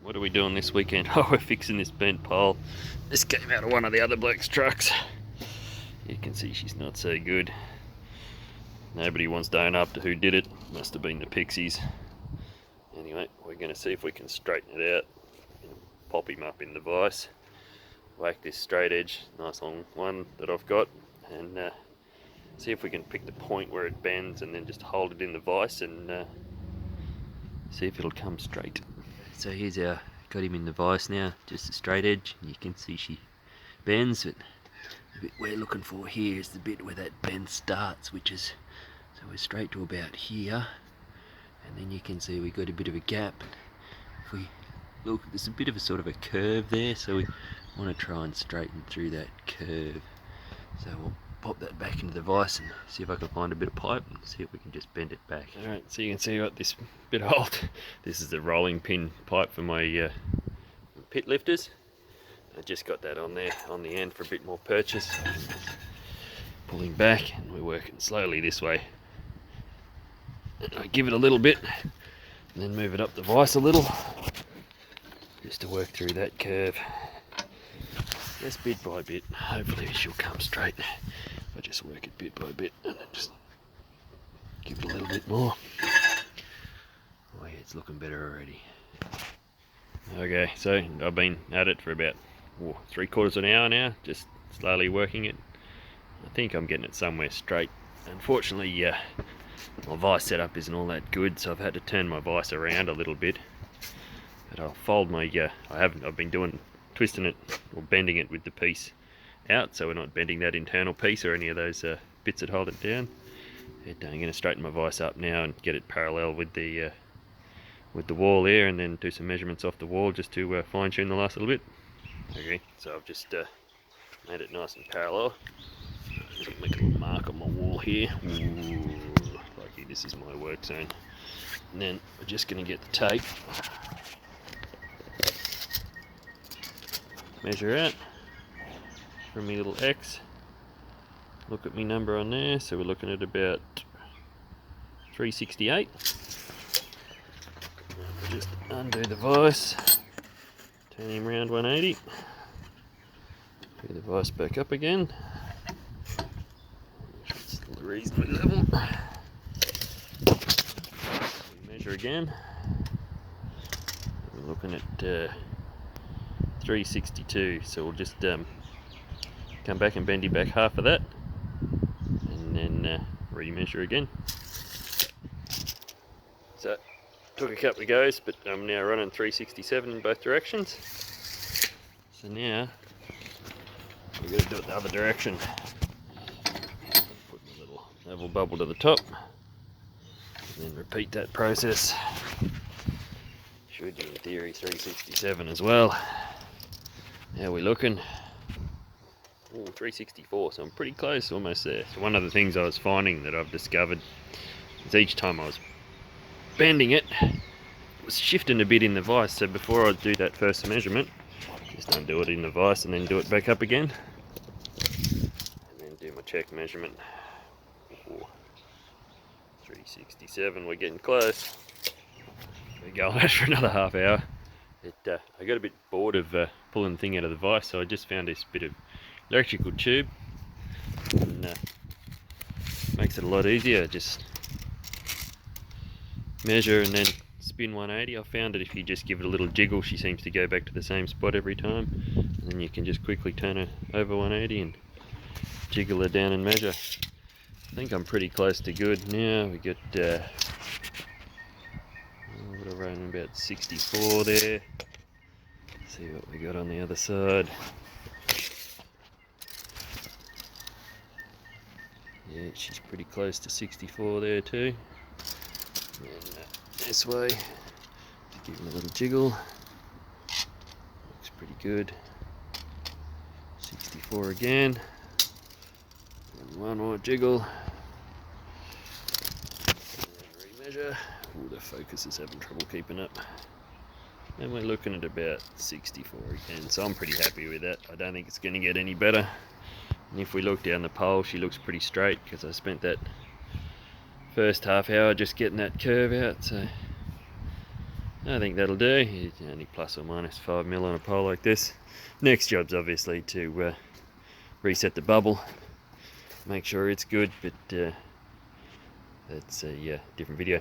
What are we doing this weekend? Oh, we're fixing this bent pole. This came out of one of the other bloke's trucks. You can see she's not so good. Nobody wants to own up to who did it. Must have been the pixies. Anyway, we're going to see if we can straighten it out. Pop him up in the vise. Whack this straight edge, nice long one that I've got, and see if we can pick the point where it bends and then just hold it in the vise and see if it'll come straight. So here's our, got him in the vise now, just a straight edge. You can see she bends, but the bit we're looking for here is the bit where that bend starts, which is, so we're straight to about here, and then you can see we got a bit of a gap. If we look, there's a bit of a sort of a curve there, so we want to try and straighten through that curve. So we'll pop that back into the vise and see if I can find a bit of pipe and see if we can just bend it back. Alright, so you can see what this bit of old, this is the rolling pin pipe for my pit lifters. I just got that on there on the end for a bit more purchase. So pulling back, and we're working slowly this way. And I give it a little bit and then move it up the vise a little just to work through that curve. Just bit by bit. Hopefully she'll come straight. If I just work it bit by bit and then just give it a little bit more. Oh yeah, it's looking better already. Okay, so I've been at it for about 3/4 of an hour now, just slowly working it. I think I'm getting it somewhere straight. Unfortunately, my vise setup isn't all that good, so I've had to turn my vise around a little bit. But I'll fold my, I've been twisting it or bending it with the piece out, so we're not bending that internal piece or any of those bits that hold it down. I'm going to straighten my vise up now and get it parallel with the wall there, and then do some measurements off the wall just to fine tune the last little bit. Okay, so I've just made it nice and parallel. Make a little mark on my wall here. Ooh, lucky this is my work zone. And then we're just going to get the tape. Measure out from my little X. Look at my number on there. So we're looking at about 368. Just undo the vise. Turn him around 180. Put the vise back up again. It's still reasonably level. We measure again. We're looking at 362, so we'll just come back and bend it back half of that and then remeasure again. So took a couple of goes, but I'm now running 367 in both directions. So now we're going to do it the other direction. Put a little level bubble to the top and then repeat that process. Should be in theory 367 as well. How are we looking? Oh, 364, so I'm pretty close, almost there. So one of the things I was finding that I've discovered is each time I was bending it, it was shifting a bit in the vise. So before I do that first measurement, just undo it in the vise and then do it back up again. And then do my check measurement. Oh, 367, we're getting close. We're going for another half hour. I got a bit bored of pulling the thing out of the vise, so I just found this bit of electrical tube, and makes it a lot easier. Just measure and then spin 180. I found that if you just give it a little jiggle, she seems to go back to the same spot every time, and then you can just quickly turn her over 180 and jiggle her down and measure. I think I'm pretty close to good now. We got what I run about 64 there. Let's see what we got on the other side. Yeah, she's pretty close to 64 there too. And this way, just give it a little jiggle. Looks pretty good. 64 again. And one more jiggle. And remeasure. Ooh, the focus is having trouble keeping up. And we're looking at about 64 again, so I'm pretty happy with that. I don't think it's going to get any better. And if we look down the pole, she looks pretty straight because I spent that first half hour just getting that curve out. So I think that'll do. It's only plus or minus 5mm on a pole like this. Next job's obviously to reset the bubble, make sure it's good, but that's a different video.